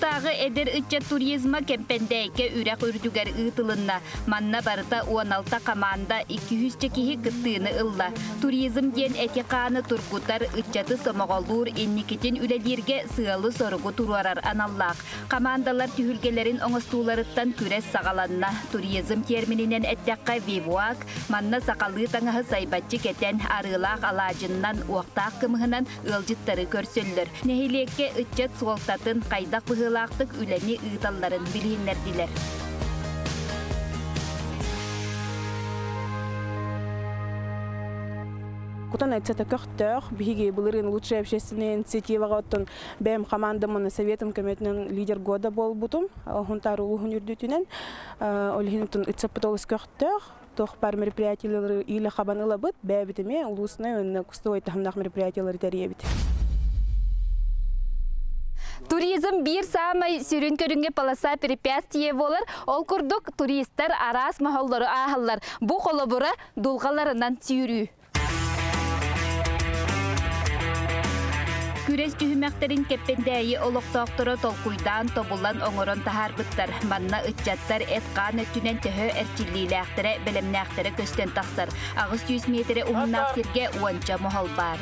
Uoqtағы eder ütçe turizma kempendeyke ürek ürdüger ıtılınna. Manna barıta 16 kamanda 200 çekihi kıttığını ılla. Turizm den etiqanı turgutar ütçatı somoğolur ennikitin üledirge sığalı sorugu turuarar anallaq. Kamandalar tühülgelerin oңostuğlarıttan küres sağalanna. Turizm termininen ettekka vivuak, manna sakalı tanığı saybatçı keten arılaq alacından uoqtaq kımıhınan ılcıtları körsüllür. Nehilekke ütçat soltatın kaydak bıhılaqtık üleni ıtalların bilhinlerdiler. Кутан это кохтер, биги былырын лучшая общественная инициатива готтон бем командамын советом комитетінің лидер года бол бутум, хунтар улугун үрдүтүнен, олхинтун итсапытолус кохтер, тох пар мероприятиялары или хабаныла быт, бәбитеме улусна өнне кустовой тахмнах мероприятиялары тарьебит. Туризм bir самай сүйрін көрінге паласа препятствие болар. Ол күрдік туристер арас махаллары ахаллар. Бұ қолабыра дұлғаларынан сүйрі. Күрес түйімәктерін кеппендәйі олықтақтыры толқуйдан тобулан оңырын тахар бұттар. Манна үтчаттар әтқан өттінен төхі әрчіллейлі әқтірі, білімні әқтірі көстен тақсар. Ағыз 100 метрі ұғыннақ серге уанча мұхал бар.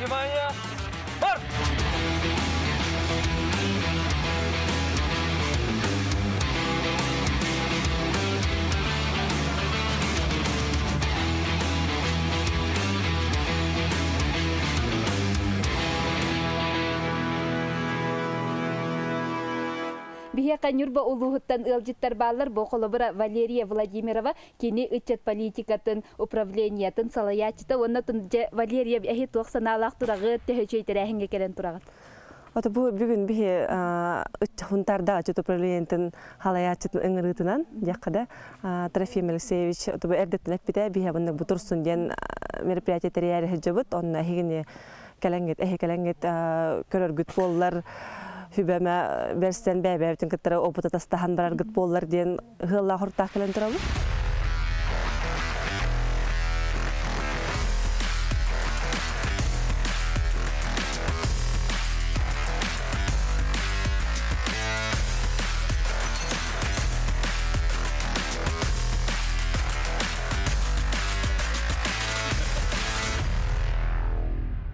Бия канюрба улуғыттан ылжыттар балар боқолабыра Валерия Владимирова кені үтчет политикатын управлениятын салаячыта. Оннатын Валерия әхи тоқсан алақ тұрағы төхөчөйтер әхінге келен тұрағыт. Ото бу бүгүн бихи хунтарда отчет управлениятын халаячытын ыңырытынан жаққада Трофим Алексеевич ото бу эрдеттен әппите бихи бұнны бұтырсын ден мероприятие терияри хеджабыт. Онна әхигіне кәләңгет көрөргүт боллар Hübeme versen bebevtin kıtara opata tastahan barar gıt bollar diyen hılla hortaq kelen turalı.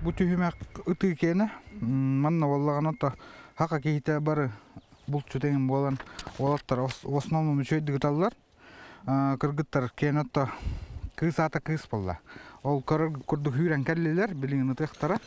Bu tühümek ıtı kene manna vallahi nota Haka kehite barı bulçu degen bolan olatlar osnomum çöydü gıtallar. Kırgıtlar kenotta kız ata kız bolla. Ol kurdu hüren kelliler bilin ıtıqtara.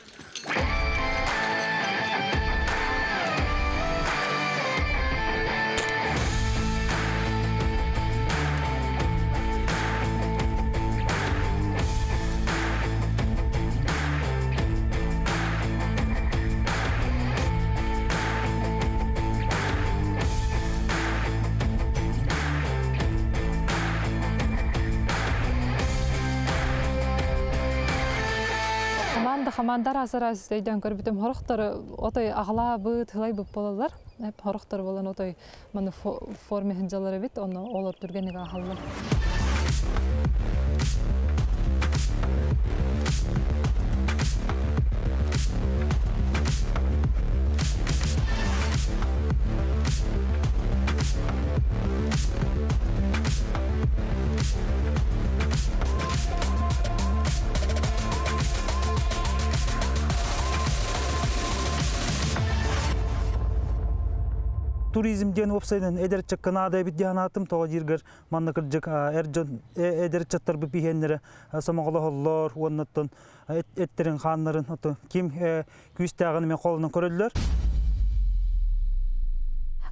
Командар асыра сөйден көрбүтүм хорохтор отой агла быт хылай бып болалар. Хеп хорохтор болан отой маны форма хинжалары бит, оны олор түргенеге ахаллар. Turizm den opsaydan ederçek Kanada bit diyanatım toğa jirger manna kırcık erjon ederçetler bu bihenlere samağallar onnattın etterin xanların kim küstağını men kolundan körüller.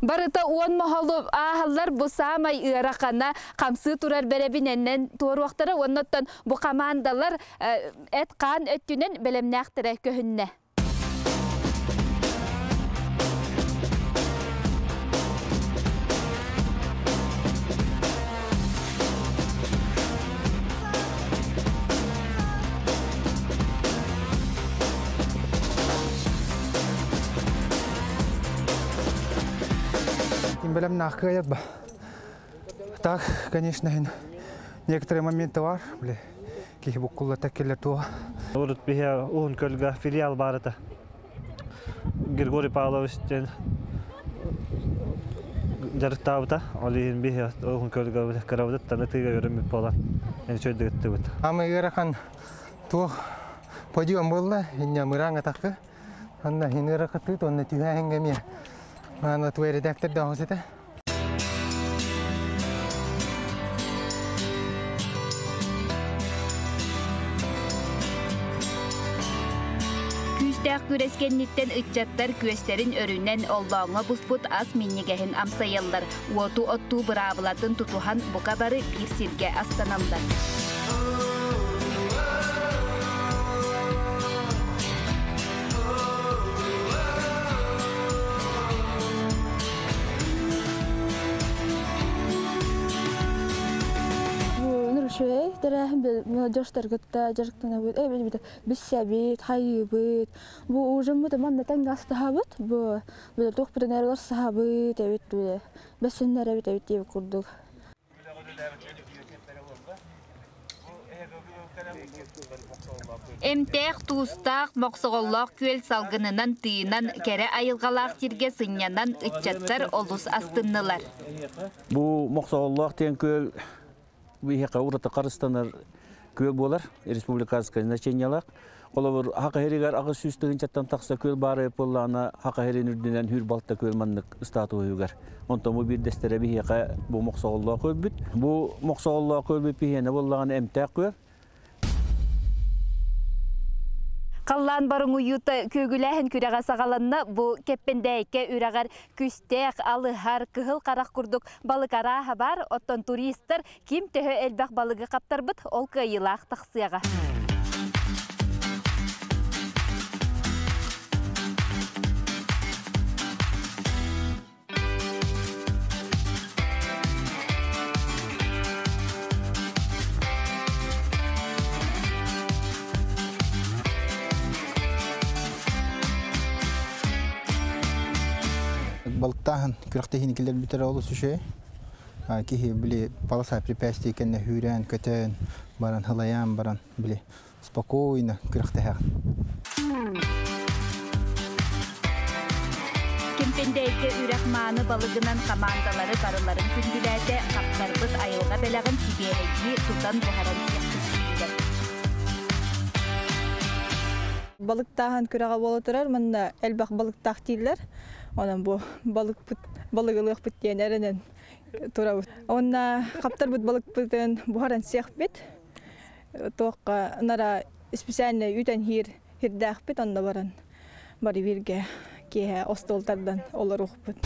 Barıta uan mahalı ahallar bu samay ırakana kamsı turar berebinenden tuğur vaxtara onnattın bu kamandalar etkan öttünen belemnäktire köhünne. Белем нахкаят ба. Так, конечно, некоторые моменты var, бля. Ки буккулла такелер туа. Урут бихе уун көлгө филиал барыта. Григорий Павлович жарыктабыта, олин бихи олгун көлгө карабыт, танытыга көрүмүп болан. Чөйдүгөттүбүт. Ама ырахан туох подиум болла, иння мыранга такы. Анна хиныракаты, тонна түйәһенгеме. Ана туй редактор да хосета. Küstәк күрескенниттен ытчаттар күестерин өрүнен оллоңа буспут ас миннигеһин амсайыллар. Уоту отту бырабылатын тутухан бука бары бир сирге астаналдар. Şöyle, derahim bir coştar gıtta, jarıktana bit, bir sabit, hayıbit. Bu ucum da manna tangas tahabit, bu doktor nerlar sahabit, evet böyle. Besinler evet diye kurduk. Emtek tuğustak moqsoğolloq köl salgınınan tığınan kere ayılgalaq tirge sınyanan ıtçattar olus astınныlar. Bu moqsoğolloq ten köl Бихека урата Карыстанар көл болар, республиканское значениялак. Олар хака херигер агы сүстөгүн чаттан такса көл бары боллана хака херин үрдүнөн хүр балтта көл маннык статуйугар. Онто му бир дестере бихека бу моқсоголлоо көлбүт. Бу моқсоголлоо көлбүт бихене боллаган эмтек көл. Қаллан барың уюта көгіләхін күрәға сағаланна бұ кеппендәйке үрәғар күстәк, алығар, кығыл қарақ күрдік балык араға бар, оттан туристер кем төхі әлбәқ балығы қаптар бұд, ол кайылақ тақсыяға. Балыктаһын күрәктәһин килер битер олы сүше. Кихи били полоса препятствий кенне хүрән, көтән, баран халаян, баран били спокойно күрәктәһә. Кемпендәйке үрәкманы балыгынан командалары барыларын күндүләдә каптарбыз айылга беләгән Сибириге тутан бухаран яктысыдыр. Балыктаһын күрәгә бола торар, монда әлбәк балыктак диләр. Ondan bu balıgılık bittiğin erinden turabut. Onda kaptar bit balık biten buharan siyah bit. Toqa nara spesialne üten hirdah bit onda baran bari virge ki ostoltardan olur bit.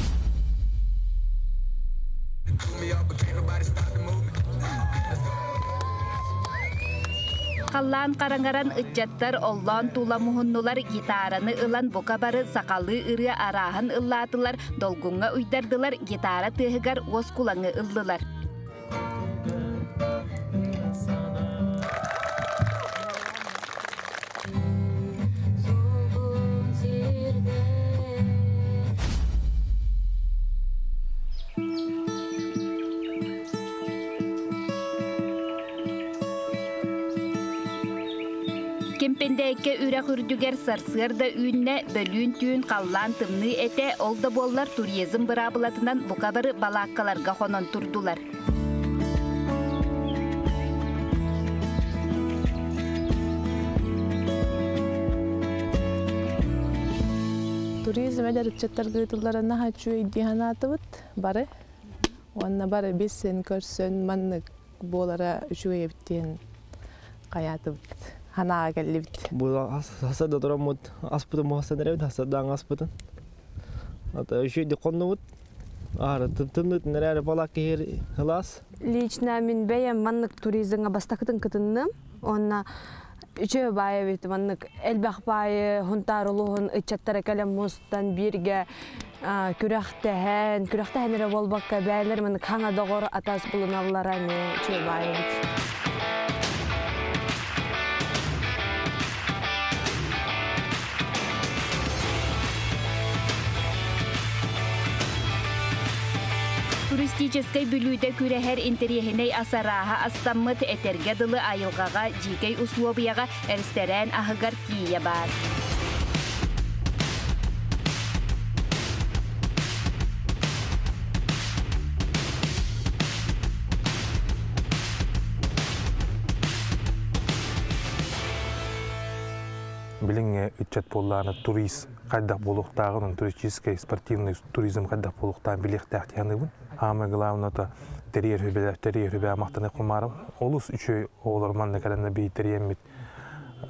Қаллан қараңаран ытчаттар оллан тула мухуннулар гитараны ылан бока бары сақалы ыры арахын ыллатылар, долгунга уйдардылар, гитара тыгыгар оскулаңы ыллылар. Kempendeyke ürek ürdüger sarsırda ünne bölün tüün kallan tımны ete olda bollar turizm bırabılatından bu kabarı balakkalarga honon turdular. Turizm eder çattar gıtılarına haçu iddihanatı bari. Ona bari bilsin körsün manlık bolara şuya bittiğin kayatı Hana gelibit. Bu hasada duramut aspıtın muhasenere hasadan aspıtın. Ata şu dikonumut. Ara tımtımlık nereye balak yer halas. Лично мен бәйем маннык туризмга бастактын кытынным. Онна үчө бая бит маннык элбах бая хунтарулуун ычаттар калам мустан бирге күрәхтәһән болбакка бәйләр мен каңа догор атас булыналлара не үчө бая бит. Turistik bölüde küreher interiyehine asaraha astammıt eterge dılı ayılgağa jikey uslubiyaga restoran ahıgar kiye bar. билинге итчат болланы турист кайдак болуктагын туристический спортивный туризм кайдак болуктагын билектак яныбын. Самое главное это терьер мактаны кумарым. Олус үчөй оларман некалена бейтеремит.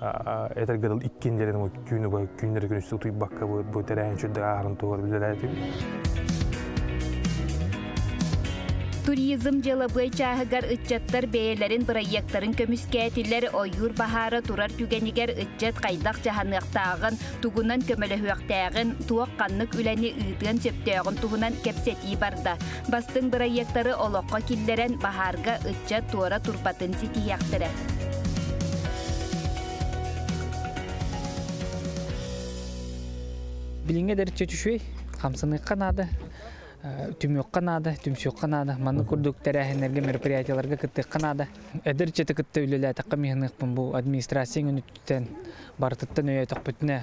Это гадал иккен жерен күнү бой күндөр күнүстү туй бакка бой терен чөдө арын тоор билелер. Туризм жылыбы чахыгар ытчаттар бәйелерин проекттарын көміскәтілер ойыр бахара турар түгенігер ытчат қайдақ жаханықтағын, тугунан көміліхуақтағын, туақ қаннық үләні ұйтығын сөптеғын туғынан кепсети барда. Бастың проекттары олыққа киллерен бахарға ытчат туара турпатын сетияқтыры. Билинге дәртче түшуй, қамсыны қанады. Түмөк канада, түмсөк канада, маны курдук тәрәһенерге мероприятияларга кытты канада. Эдерчете кытты үлелә тақымыгыныкпын бу администрацияның үттен бартыттан өйә тақпытны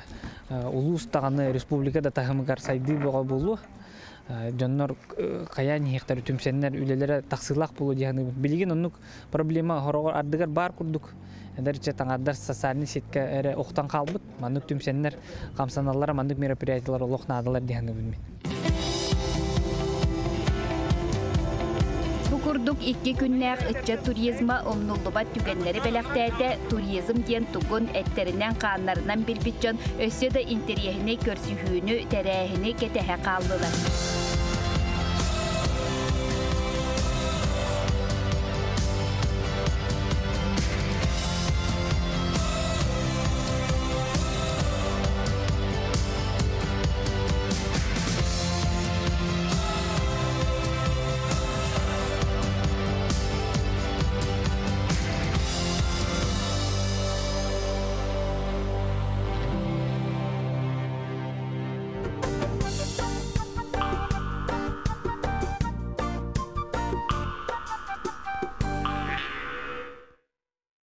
улус таганы республикада тахымгар сайды буга булу. Жоннор каян хектар түмсеннер үлеләре тақсылак булу дигән билген онук проблема хорогор ардыгар бар курдук. Эдерче таңардар социальный сетке эре октан калбыт, маны түмсеннер камсаналар, маны мероприятиялар олохнадылар дигән билмен. Курдук 2 күннәк ытчат туризма омнуллубат түгенләре беләктәте туризм ден тугун эттеринен каннарынан билбитчон өссө да интерьехне көрсүхүүнү тәрәһине кетеһе калдылар.